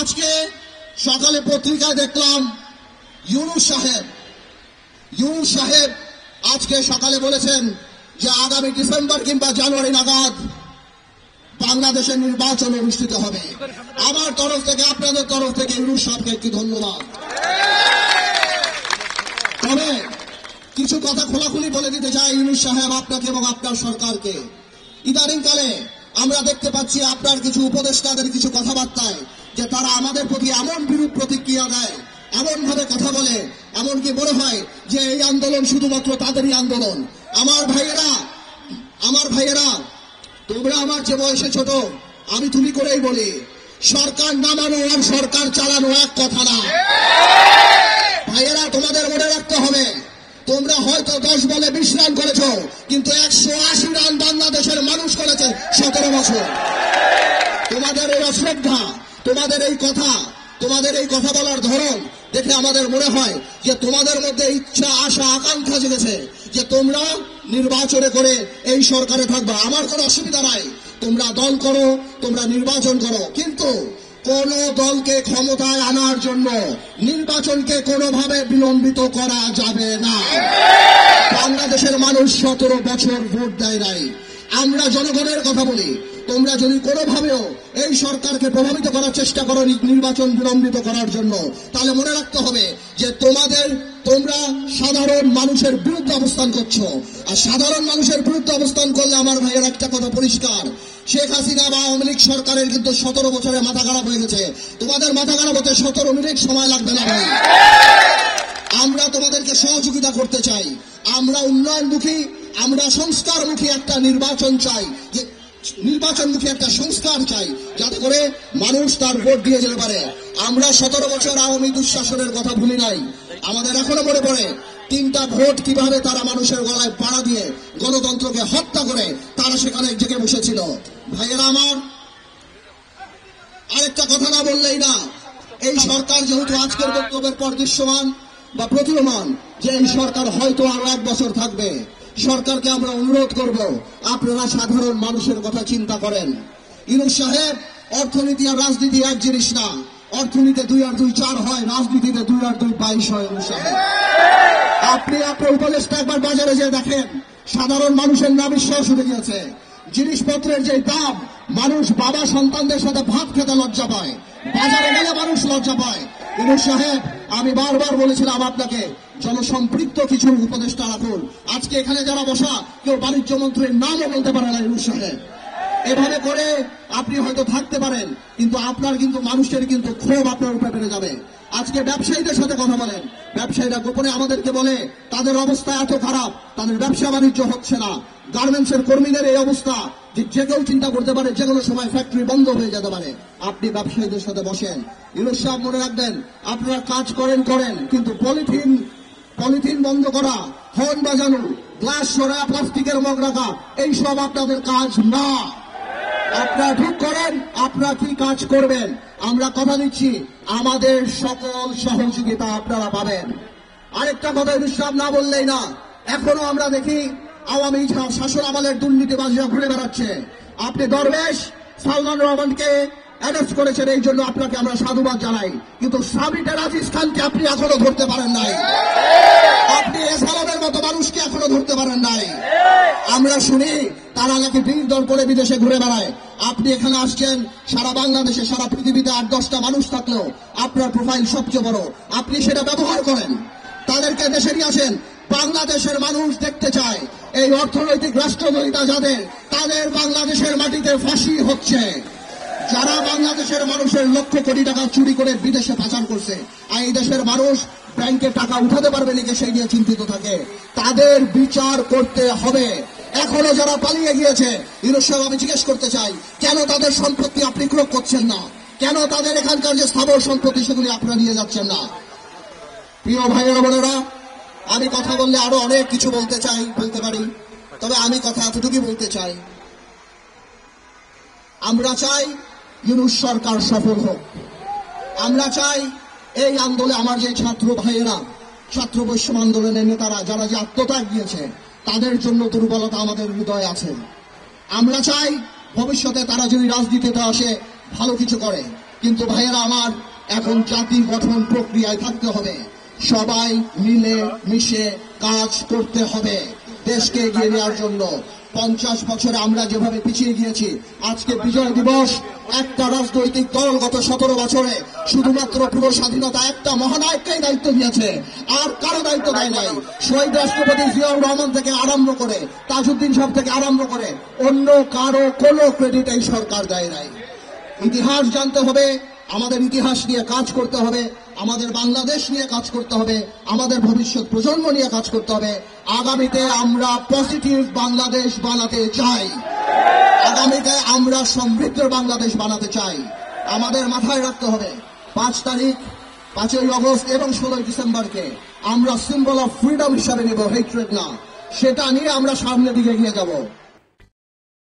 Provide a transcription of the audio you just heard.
আজকে সকালে পত্রিকায় দেখলাম ইউনূস সাহেব আজকে সকালে বলেছেন যে আগামী ডিসেম্বর কিংবা জানুয়ারি নাগাদ বাংলাদেশের নির্বাচন অনুষ্ঠিত হবে। আমার তরফ থেকে, আপনাদের তরফ থেকে ইউনূস সাহেবকে একটি ধন্যবাদ। তবে কিছু কথা খোলাখুলি বলে দিতে চাই ইউনূস সাহেব আপনাকে এবং আপনার সরকারকে। ইদানিংকালে আমরা দেখতে পাচ্ছি আপনার কিছু উপদেষ্টাদের কিছু কথাবার্তায় যে তারা আমাদের প্রতি এমন বিরূপ প্রতিক্রিয়া দেয়, এমন ভাবে কথা বলে, এমনকি মনে হয় যে এই আন্দোলন শুধুমাত্র তাদেরই আন্দোলন। আমার ভাইয়েরা তোমরা আমার যে বয়সে ছোট, আমি তুমি করেই বলি, সরকার নামানো আর সরকার চালানো এক কথা না। ভাইয়েরা, তোমাদের মনে রাখতে হবে, তোমরা হয়তো 10 বলে 20 রান করেছ, কিন্তু 180 রান বাংলাদেশের মানুষ করেছে 17 বছর। তোমাদের এই অশ্রদ্ধা, তোমাদের এই কথা বলার ধরন দেখে আমাদের মনে হয় যে তোমাদের মধ্যে ইচ্ছা, আশা, আকাঙ্ক্ষা জেগেছে যে তোমরা নির্বাচনে করে এই সরকারে থাকবা। আমার কোনো অসুবিধা নাই, তোমরা দল করো, তোমরা নির্বাচন করো, কিন্তু কোন দলকে ক্ষমতায় আনার জন্য নির্বাচনকে কোনোভাবে বিলম্বিত করা যাবে না। বাংলাদেশের মানুষ 17 বছর ভোট দেয় নাই। আমরা জনগণের কথা বলি, তোমরা যদি কোনোভাবেও এই সরকারকে প্রভাবিত করার চেষ্টা করো নির্বাচন বিলম্বিত করার জন্য, তাহলে মনে রাখতে হবে যে তোমরা সাধারণ মানুষের বিরুদ্ধে অবস্থান করছো। আর সাধারণ মানুষের বিরুদ্ধে অবস্থান করলে আমার ভাইয়ের একটা কথা পরিষ্কার, শেখ হাসিনা বা আওয়ামী লীগ সরকারের কিন্তু 17 বছরে মাথা খারাপ হয়ে গেছে। তোমাদের মাথা খারাপ হতে 17 মিনিট সময় লাগবে না ভাই। আমরা তোমাদেরকে সহযোগিতা করতে চাই, আমরা উন্নয়নমুখী, আমরা সংস্কারমুখী একটা নির্বাচন চাই, নির্বাচনমুখী একটা সংস্কার চাই, যাতে করে মানুষ তার ভোট দিয়ে যেতে পারে। আমরা 17 বছর আওয়ামী দুঃশাসনের কথা ভুলি নাই। আমাদের এখনো মনে পড়ে 3টা ভোট কিভাবে তারা মানুষের গলায় পাড়া দিয়ে গণতন্ত্রকে হত্যা করে তারা সেখানে জেগে বসেছিল। ভাইয়েরা আমার, আরেকটা কথা না বললেই না, এই সরকার যেহেতু আজকের বক্তব্যের পর দৃশ্যমান বা প্রতীয়মান যে এই সরকার হয়তো আরো 1 বছর থাকবে, সরকারকে আমরা অনুরোধ করব আপনারা সাধারণ মানুষের কথা চিন্তা করেন। ইউনূস সাহেব, অর্থনীতি আর রাজনীতি এক জিনিস না। অর্থনীতিতে 2 আর 2 4 হয়, রাজনীতিতে 2 আর 2 22 হয়। ইউনূস সাহেব, আপনি আপনার উপদেষ্টা একবার বাজারে যেয়ে দেখেন, সাধারণ মানুষের নাবিশ্বাস উঠে গিয়েছে। জিনিসপত্রের যে দাম, মানুষ বাবা সন্তানদের সাথে ভাত খেতে লজ্জা পায়, বাজারে গেলে মানুষ লজ্জা পায়। ইউনূস সাহেব, আমি বারবার বলেছিলাম আপনাকে জনসম্পৃক্ত কিছু উপদেষ্টা রাখুন। আজকে এখানে যারা বসা, কেউ বাণিজ্য মন্ত্রীর নামও বলতে পারে না। ইউনূস সাহেব, এভাবে করে আপনি হয়তো থাকতে পারেন, কিন্তু আপনার কিন্তু মানুষের কিন্তু ক্ষোভ আপনার উপরে বেড়ে যাবে। আজকে ব্যবসায়ীদের সাথে কথা বলেন, ব্যবসায়ীরা গোপনে আমাদেরকে বলে তাদের অবস্থা এত খারাপ, তাদের ব্যবসা বাণিজ্য হচ্ছে না। গার্মেন্টসের কর্মীদের এই অবস্থা যে কেউ চিন্তা করতে পারে যে কোনো সময় ফ্যাক্টরি বন্ধ হয়ে যেতে পারে। আপনি ব্যবসায়ীদের সাথে বসেন। ইউনূস সাহেব, মনে রাখবেন, আপনারা কাজ করেন, কিন্তু পলিথিন বন্ধ করা, হর্ন বাজানো, গ্লাস সরা, প্লাস্টিকের মগ রাখা, এইসব আপনাদের কাজ না। আপনারা ঠিক করেন আপনারা কি কাজ করবেন। আমরা কথা দিচ্ছি, আমাদের সকল সহযোগিতা আপনারা পাবেন। আরেকটা কথা ইউনূস সাহেব না বললেই না, এখনো আমরা দেখি আওয়ামী শাসন আমলের দুর্নীতিবাজরা ঘুরে বেড়াচ্ছে। আপনি দরবেশ সালমান রহমানকে অ্যারেস্ট করেছেন, এই জন্য আপনাকে আমরা সাধুবাদ জানাই, কিন্তু সাবিটা আজিজ খানকে আপনি এখনো ধরতে পারেন নাই। আপনি এসালামের মতো মানুষকে এখনো ধরতে পারেন নাই। আমরা শুনি তারা নাকি দল করে বিদেশে ঘুরে বেড়ায়। আপনি এখানে আসছেন, সারা বাংলাদেশে, সারা পৃথিবীতে 8-10টা মানুষ থাকলেও আপনার প্রোফাইল সবচেয়ে বড়। আপনি সেটা ব্যবহার করেন, তাদেরকে দেশে নিয়ে আসেন। বাংলাদেশের মানুষ দেখতে চায় এই অর্থনৈতিক রাষ্ট্রদ্রোহিতা যাদের, তাদের বাংলাদেশের মাটিতে ফাঁসি হচ্ছে। যারা বাংলাদেশের মানুষের লক্ষ কোটি টাকা চুরি করে বিদেশে পাচার করছে, আর এই দেশের মানুষ ব্যাংকে টাকা উঠাতে পারবে নাকি সেই নিয়ে চিন্তিত থাকে, তাদের বিচার করতে হবে। এখনো যারা পালিয়ে গিয়েছে, ইউনূস সাহেব, আমি জিজ্ঞেস করতে চাই, কেন তাদের সম্পত্তি আপনি ক্রয় করছেন না? কেন তাদের এখানকার যে স্থাবর সম্পত্তি সেগুলি আপনারা নিয়ে যাচ্ছেন না? প্রিয় ভাইয়েরা বোনেরা, আমি কথা বললে আরো অনেক কিছু বলতে পারি, তবে আমি কথা এতটুকুই বলতে চাই, আমরা চাই ইউনূস সরকার সফল হোক। আমরা চাই এই আন্দোলনে আমার যে ছাত্র ভাইয়েরা, ছাত্র বৈষম্য আন্দোলনের নেতারা যারা যে আত্মত্যাগ দিয়েছে, তাদের জন্য দুর্বলতা আমাদের হৃদয়ে আছে। আমরা চাই ভবিষ্যতে তারা যদি রাজনীতিতে আসে ভালো কিছু করে। কিন্তু ভাইয়েরা আমার, এখন জাতি গঠন প্রক্রিয়ায় থাকতে হবে। সবাই মিলে মিশে কাজ করতে হবে দেশকে এগিয়ে নেওয়ার জন্য। 50 বছরে আমরা যেভাবে পিছিয়ে গিয়েছি, আজকে বিজয় দিবস, একটা রাজনৈতিক দল গত 17 বছরে শুধুমাত্র পুরো স্বাধীনতা একটা মহানায়ককেই দায়িত্ব দিয়েছে, আর কারো দায়িত্ব দেয় নাই। শহীদ রাষ্ট্রপতি জিয়াউর রহমান থেকে আরম্ভ করে তাজউদ্দিন সাহেব থেকে আরম্ভ করে অন্য কারো কোনো ক্রেডিট এই সরকার দেয় নাই। ইতিহাস জানতে হবে, আমাদের ইতিহাস নিয়ে কাজ করতে হবে, আমাদের বাংলাদেশ নিয়ে কাজ করতে হবে, আমাদের ভবিষ্যৎ প্রজন্ম নিয়ে কাজ করতে হবে। আগামীতে আমরা পজিটিভ বাংলাদেশ বানাতে চাই, আগামীতে আমরা সমৃদ্ধ বাংলাদেশ বানাতে চাই। আমাদের মাথায় রাখতে হবে 5 তারিখ, 5ই আগস্ট এবং 16ই ডিসেম্বরকে আমরা সিম্বল অফ ফ্রিডম হিসাবে নেব, হেট্রেড না। সেটা নিয়ে আমরা সামনের দিকে এগিয়ে যাব।